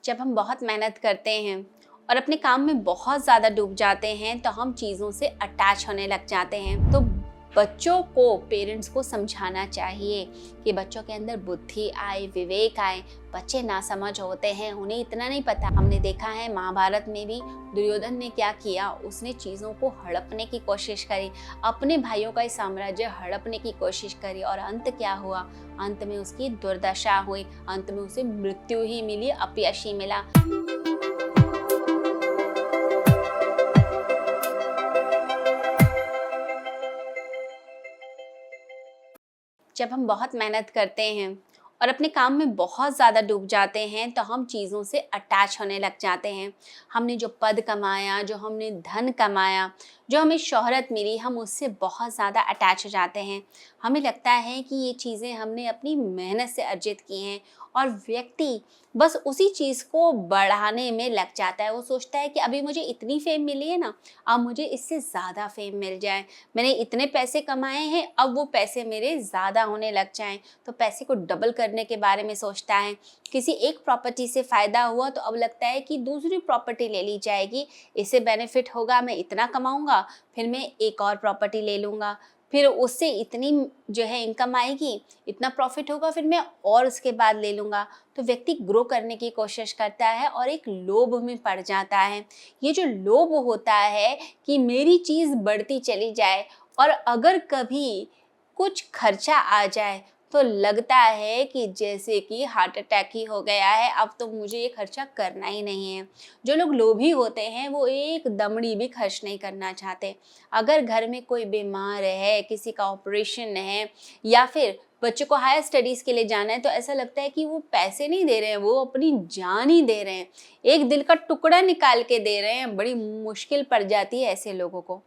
जब हम बहुत मेहनत करते हैं और अपने काम में बहुत ज़्यादा डूब जाते हैं तो हम चीज़ों से अटैच होने लग जाते हैं। तो बच्चों को, पेरेंट्स को समझाना चाहिए कि बच्चों के अंदर बुद्धि आए, विवेक आए। बच्चे नासमझ होते हैं, उन्हें इतना नहीं पता। हमने देखा है महाभारत में भी दुर्योधन ने क्या किया, उसने चीज़ों को हड़पने की कोशिश करी, अपने भाइयों का ही साम्राज्य हड़पने की कोशिश करी और अंत क्या हुआ? अंत में उसकी दुर्दशा हुई, अंत में उसे मृत्यु ही मिली, अपयश ही मिला। जब हम बहुत मेहनत करते हैं और अपने काम में बहुत ज़्यादा डूब जाते हैं तो हम चीज़ों से अटैच होने लग जाते हैं। हमने जो पद कमाया, जो हमने धन कमाया, जो हमें शोहरत मिली, हम उससे बहुत ज़्यादा अटैच हो जाते हैं। हमें लगता है कि ये चीज़ें हमने अपनी मेहनत से अर्जित की हैं और व्यक्ति बस उसी चीज़ को बढ़ाने में लग जाता है। वो सोचता है कि अभी मुझे इतनी फेम मिली है ना, अब मुझे इससे ज़्यादा फेम मिल जाए। मैंने इतने पैसे कमाए हैं, अब वो पैसे मेरे ज़्यादा होने लग जाएं। तो पैसे को डबल करने के बारे में सोचता है। किसी एक प्रॉपर्टी से फ़ायदा हुआ तो अब लगता है कि दूसरी प्रॉपर्टी ले ली जाएगी, इससे बेनिफिट होगा, मैं इतना कमाऊंगा, फिर मैं एक और प्रॉपर्टी ले लूँगा, फिर उससे इतनी जो है इनकम आएगी, इतना प्रॉफिट होगा, फिर मैं और उसके बाद ले लूँगा। तो व्यक्ति ग्रो करने की कोशिश करता है और एक लोभ में पड़ जाता है। ये जो लोभ होता है कि मेरी चीज़ बढ़ती चली जाए और अगर कभी कुछ खर्चा आ जाए तो लगता है कि जैसे कि हार्ट अटैक ही हो गया है, अब तो मुझे ये खर्चा करना ही नहीं है। जो लोग लोभी होते हैं वो एक दमड़ी भी खर्च नहीं करना चाहते। अगर घर में कोई बीमार है, किसी का ऑपरेशन है या फिर बच्चों को हायर स्टडीज़ के लिए जाना है तो ऐसा लगता है कि वो पैसे नहीं दे रहे हैं, वो अपनी जान ही दे रहे हैं। एक दिल का टुकड़ा निकाल के दे रहे हैं। बड़ी मुश्किल पड़ जाती है ऐसे लोगों को।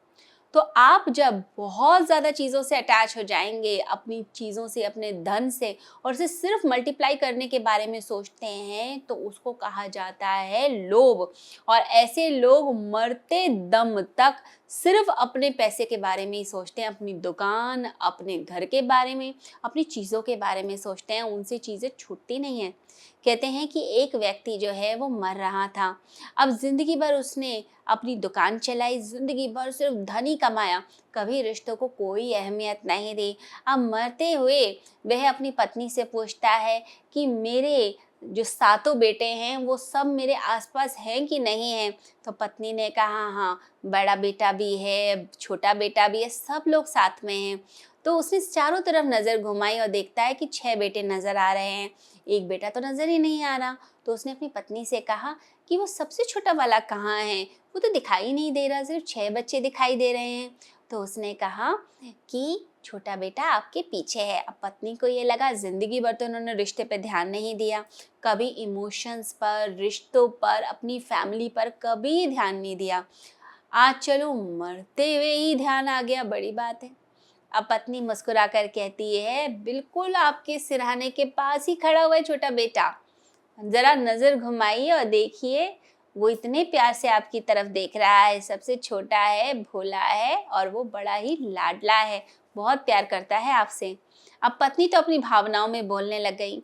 तो आप जब बहुत ज़्यादा चीज़ों से अटैच हो जाएंगे, अपनी चीज़ों से, अपने धन से, और उसे सिर्फ मल्टीप्लाई करने के बारे में सोचते हैं तो उसको कहा जाता है लोभ। और ऐसे लोग मरते दम तक सिर्फ अपने पैसे के बारे में ही सोचते हैं, अपनी दुकान, अपने घर के बारे में, अपनी चीज़ों के बारे में सोचते हैं। उनसे चीज़ें छूटती नहीं हैं। कहते हैं कि एक व्यक्ति जो है वो मर रहा था। अब ज़िंदगी भर उसने अपनी दुकान चलाई, ज़िंदगी भर सिर्फ धन ही कमाया, कभी रिश्तों को कोई अहमियत नहीं दी। अब मरते हुए वह अपनी पत्नी से पूछता है कि मेरे जो सातों बेटे हैं वो सब मेरे आसपास हैं कि नहीं हैं? तो पत्नी ने कहा हाँ, बड़ा बेटा भी है, छोटा बेटा भी है, सब लोग साथ में हैं। तो उसने चारों तरफ नज़र घुमाई और देखता है कि 6 बेटे नज़र आ रहे हैं, एक बेटा तो नज़र ही नहीं आ रहा। तो उसने अपनी पत्नी से कहा कि वो सबसे छोटा वाला कहाँ है? वो तो दिखाई नहीं दे रहा, सिर्फ 6 बच्चे दिखाई दे रहे हैं। तो उसने कहा कि छोटा बेटा आपके पीछे है। अब पत्नी को ये लगा, जिंदगी भर तो उन्होंने रिश्ते पे ध्यान नहीं दिया, कभी इमोशंस पर, रिश्तों पर, अपनी फैमिली पर कभी ध्यान नहीं दिया। आज चलो मरते हुए ही ध्यान आ गया, बड़ी बात है। अब पत्नी मुस्कुरा कर कहती है, बिल्कुल आपके सिरहाने के पास ही खड़ा हुआ है छोटा बेटा, जरा नजर घुमाइए और देखिए, वो इतने प्यार से आपकी तरफ देख रहा है। सबसे छोटा है, भोला है और वो बड़ा ही लाडला है, बहुत प्यार करता है आपसे। अब पत्नी तो अपनी भावनाओं में बोलने लग गई।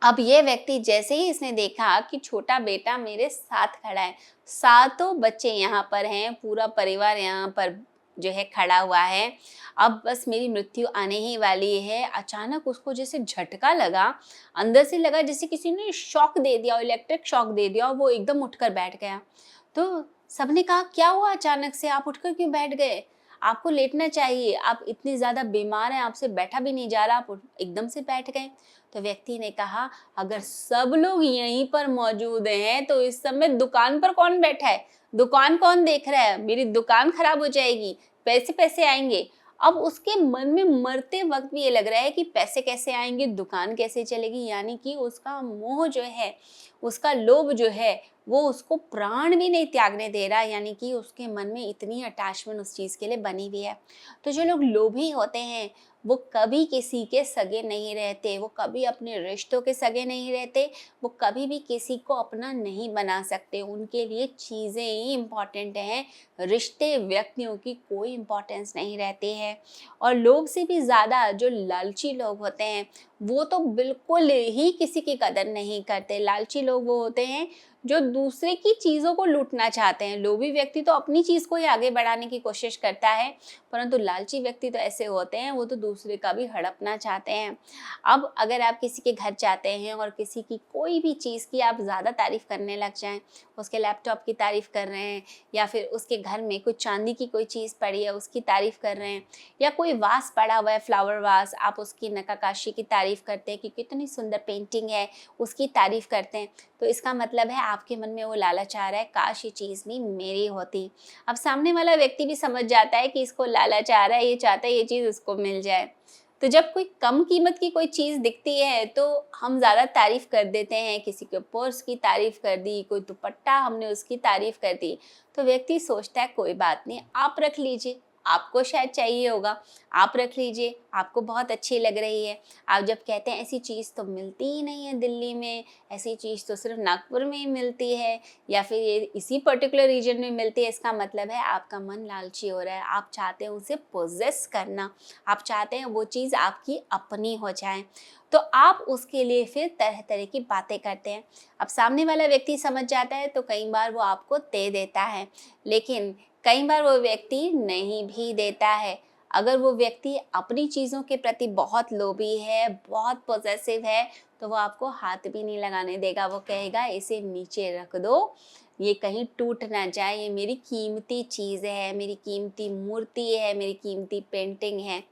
अब ये व्यक्ति जैसे ही इसने देखा कि छोटा बेटा मेरे साथ खड़ा है, सातों बच्चे यहाँ पर हैं, पूरा परिवार यहाँ पर जो है खड़ा हुआ है, अब बस मेरी मृत्यु आने ही वाली है। अचानक उसको जैसे झटका लगा, अंदर से लगा जैसे किसी ने शॉक दे दिया, इलेक्ट्रिक शॉक दे दिया, और वो एकदम उठकर बैठ गया। तो सबने कहा क्या हुआ, अचानक से आप उठकर क्यों बैठ गए? आपको लेटना चाहिए, आप इतने ज़्यादा बीमार हैं, आपसे बैठा भी नहीं जा रहा, आप एकदम से बैठ गए। तो व्यक्ति ने कहा, अगर सब लोग यहीं पर मौजूद हैं तो इस समय दुकान पर कौन बैठा है? दुकान कौन देख रहा है? मेरी दुकान खराब हो जाएगी, पैसे पैसे आएंगे। अब उसके मन में मरते वक्त भी ये लग रहा है कि पैसे कैसे आएंगे, दुकान कैसे चलेगी। यानी कि उसका मोह जो है, उसका लोभ जो है, वो उसको प्राण भी नहीं त्यागने दे रहा। यानी कि उसके मन में इतनी अटैचमेंट उस चीज़ के लिए बनी हुई है। तो जो लोग लोभी होते हैं वो कभी किसी के सगे नहीं रहते, वो कभी अपने रिश्तों के सगे नहीं रहते, वो कभी भी किसी को अपना नहीं बना सकते। उनके लिए चीज़ें ही इम्पॉर्टेंट हैं, रिश्ते, व्यक्तियों की कोई इम्पोर्टेंस नहीं रहती है। और लोग से भी ज़्यादा जो लालची लोग होते हैं वो तो बिल्कुल ही किसी की कदर नहीं करते। लालची लोग वो होते हैं जो दूसरे की चीज़ों को लूटना चाहते हैं। लोभी व्यक्ति तो अपनी चीज़ को ही आगे बढ़ाने की कोशिश करता है, परंतु लालची व्यक्ति तो ऐसे होते हैं, वो तो दूसरे का भी हड़पना चाहते हैं। अब अगर आप किसी के घर जाते हैं और किसी की कोई भी चीज़ की आप ज़्यादा तारीफ़ करने लग जाएँ, उसके लैपटॉप की तारीफ़ कर रहे हैं या फिर उसके घर में कुछ चांदी की कोई चीज़ पड़ी है उसकी तारीफ़ कर रहे हैं, या कोई वास पड़ा हुआ है फ्लावर वास, आप उसकी नक्काशी की तारीफ़ करते हैं कि कितनी सुंदर पेंटिंग है, उसकी तारीफ़ करते हैं, तो इसका मतलब है आपके मन में वो लालच आ रहा है, काश ये चीज़ भी मेरी होती। अब सामने वाला व्यक्ति भी समझ जाता है कि इसको लालच आ रहा है, ये चाहता है ये चीज़ उसको मिल जाए। तो जब कोई कम कीमत की कोई चीज़ दिखती है तो हम ज़्यादा तारीफ़ कर देते हैं, किसी के पर्स की तारीफ़ कर दी, कोई दुपट्टा हमने उसकी तारीफ़ कर दी, तो व्यक्ति सोचता है कोई बात नहीं, आप रख लीजिए, आपको शायद चाहिए होगा, आप रख लीजिए, आपको बहुत अच्छी लग रही है। आप जब कहते हैं ऐसी चीज़ तो मिलती ही नहीं है दिल्ली में, ऐसी चीज़ तो सिर्फ़ नागपुर में ही मिलती है या फिर ये इसी पर्टिकुलर रीजन में मिलती है, इसका मतलब है आपका मन लालची हो रहा है, आप चाहते हैं उसे पोज़ेस करना, आप चाहते हैं वो चीज़ आपकी अपनी हो जाए। तो आप उसके लिए फिर तरह-तरह की बातें करते हैं। अब सामने वाला व्यक्ति समझ जाता है तो कई बार वो आपको दे देता है, लेकिन कई बार वो व्यक्ति नहीं भी देता है। अगर वो व्यक्ति अपनी चीज़ों के प्रति बहुत लोभी है, बहुत पॉसेसिव है, तो वो आपको हाथ भी नहीं लगाने देगा। वो कहेगा इसे नीचे रख दो, ये कहीं टूट ना जाए, ये मेरी कीमती चीज़ है, मेरी कीमती मूर्ति है, मेरी कीमती पेंटिंग है।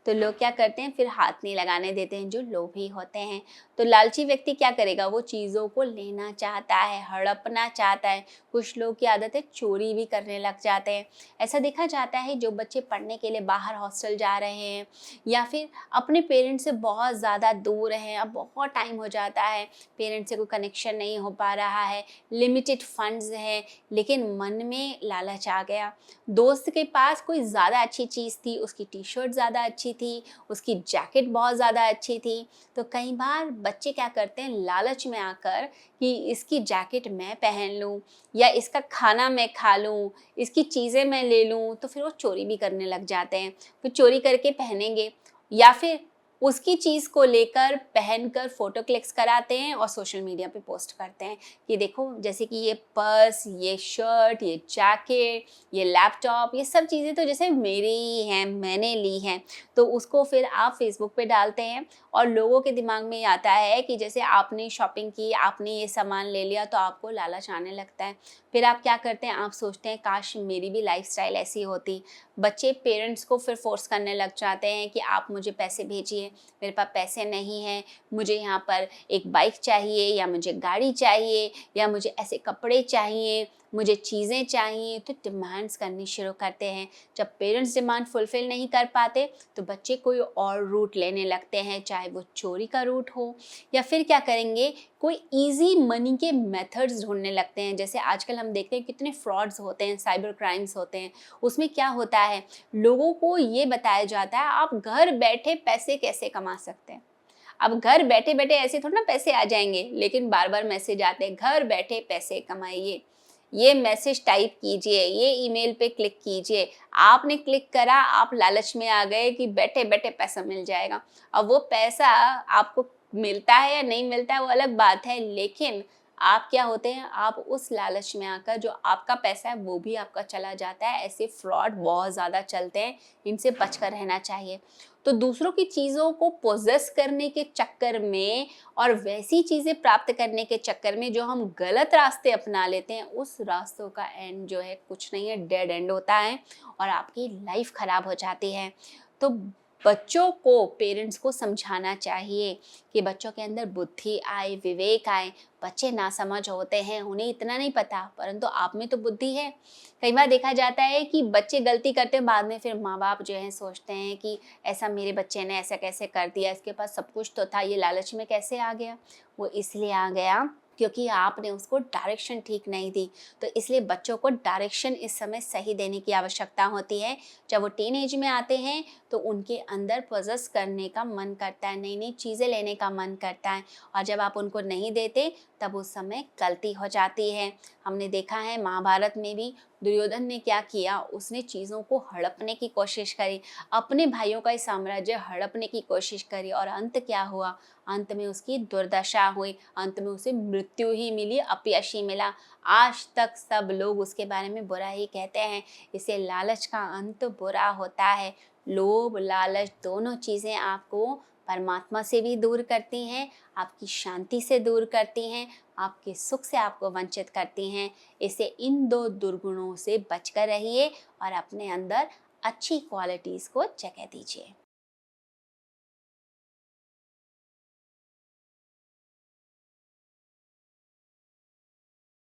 तो लोग क्या करते हैं, फिर हाथ नहीं लगाने देते हैं जो लोभी होते हैं। तो लालची व्यक्ति क्या करेगा, वो चीज़ों को लेना चाहता है, हड़पना चाहता है। कुछ लोग की आदत है चोरी भी करने लग जाते हैं। ऐसा देखा जाता है जो बच्चे पढ़ने के लिए बाहर हॉस्टल जा रहे हैं या फिर अपने पेरेंट्स से बहुत ज़्यादा दूर हैं, अब बहुत टाइम हो जाता है, पेरेंट्स से कोई कनेक्शन नहीं हो पा रहा है, लिमिटेड फंड्स हैं, लेकिन मन में लालच आ गया। दोस्त के पास कोई ज़्यादा अच्छी चीज़ थी, उसकी टी-शर्ट ज़्यादा अच्छी थी, उसकी जैकेट बहुत ज़्यादा अच्छी थी, तो कई बार बच्चे क्या करते हैं लालच में आकर कि इसकी जैकेट मैं पहन लूँ या इसका खाना मैं खा लूँ, इसकी चीज़ें मैं ले लूँ, तो फिर वो चोरी भी करने लग जाते हैं। फिर चोरी करके पहनेंगे या फिर उसकी चीज़ को लेकर पहनकर फ़ोटो क्लिक्स कराते हैं और सोशल मीडिया पे पोस्ट करते हैं कि देखो, जैसे कि ये पर्स, ये शर्ट, ये जैकेट, ये लैपटॉप, ये सब चीज़ें तो जैसे मेरी ही हैं, मैंने ली हैं। तो उसको फिर आप फ़ेसबुक पे डालते हैं और लोगों के दिमाग में ये आता है कि जैसे आपने शॉपिंग की, आपने ये सामान ले लिया तो आपको लालच आने लगता है। फिर आप क्या करते हैं, आप सोचते हैं काश मेरी भी लाइफ़स्टाइल ऐसी होती। बच्चे पेरेंट्स को फिर फ़ोर्स करने लग जाते हैं कि आप मुझे पैसे भेजिए, मेरे पास पैसे नहीं हैं, मुझे यहाँ पर एक बाइक चाहिए या मुझे गाड़ी चाहिए या मुझे ऐसे कपड़े चाहिए, मुझे चीज़ें चाहिए, तो डिमांड्स करनी शुरू करते हैं। जब पेरेंट्स डिमांड फुलफ़िल नहीं कर पाते तो बच्चे कोई और रूट लेने लगते हैं, चाहे वो चोरी का रूट हो या फिर क्या करेंगे, कोई ईज़ी मनी के मेथड्स ढूँढने लगते हैं। जैसे आजकल हम देखते हैं कितने फ्रॉड्स होते हैं, साइबर क्राइम्स होते हैं। उसमें क्या होता है, लोगों को ये बताया जाता है आप घर बैठे पैसे कैसे कमा सकते हैं। अब घर बैठे-बैठे ऐसे थोड़ी ना पैसे आ जाएँगे, लेकिन बार-बार मैसेज आते हैं, घर बैठे पैसे कमाइए। ये मैसेज टाइप कीजिए, ये ईमेल पे क्लिक कीजिए। आपने क्लिक करा, आप लालच में आ गए कि बैठे-बैठे पैसा मिल जाएगा। अब वो पैसा आपको मिलता है या नहीं मिलता है वो अलग बात है, लेकिन आप क्या होते हैं, आप उस लालच में आकर जो आपका पैसा है वो भी आपका चला जाता है। ऐसे फ्रॉड बहुत ज़्यादा चलते हैं, इनसे बचकर रहना चाहिए। तो दूसरों की चीज़ों को पोज़ेस करने के चक्कर में और वैसी चीज़ें प्राप्त करने के चक्कर में जो हम गलत रास्ते अपना लेते हैं, उस रास्तों का एंड जो है कुछ नहीं है, डेड एंड होता है और आपकी लाइफ ख़राब हो जाती है। तो बच्चों को, पेरेंट्स को समझाना चाहिए कि बच्चों के अंदर बुद्धि आए, विवेक आए। बच्चे नासमझ होते हैं, उन्हें इतना नहीं पता, परंतु आप में तो बुद्धि है। कई बार देखा जाता है कि बच्चे गलती करते हैं, बाद में फिर माँ-बाप जो हैं सोचते हैं कि ऐसा मेरे बच्चे ने ऐसा कैसे कर दिया, इसके पास सब कुछ तो था, ये लालच में कैसे आ गया? वो इसलिए आ गया क्योंकि आपने उसको डायरेक्शन ठीक नहीं दी। तो इसलिए बच्चों को डायरेक्शन इस समय सही देने की आवश्यकता होती है। जब वो टीनेज में आते हैं तो उनके अंदर पॉसेस करने का मन करता है, नई-नई चीज़ें लेने का मन करता है और जब आप उनको नहीं देते तब उस समय गलती हो जाती है। हमने देखा है महाभारत में भी दुर्योधन ने क्या किया, उसने चीज़ों को हड़पने की कोशिश करी, अपने भाइयों का ही साम्राज्य हड़पने की कोशिश करी और अंत क्या हुआ, अंत में उसकी दुर्दशा हुई, अंत में उसे मृत्यु ही मिली, अपयश ही मिला। आज तक सब लोग उसके बारे में बुरा ही कहते हैं। इसे लालच का अंत बुरा होता है। लोभ लालच दोनों चीज़ें आपको परमात्मा से भी दूर करती हैं, आपकी शांति से दूर करती हैं, आपके सुख से आपको वंचित करती हैं। इसे इन दो दुर्गुणों से बचकर रहिए और अपने अंदर अच्छी क्वालिटीज़ को जगह दीजिए।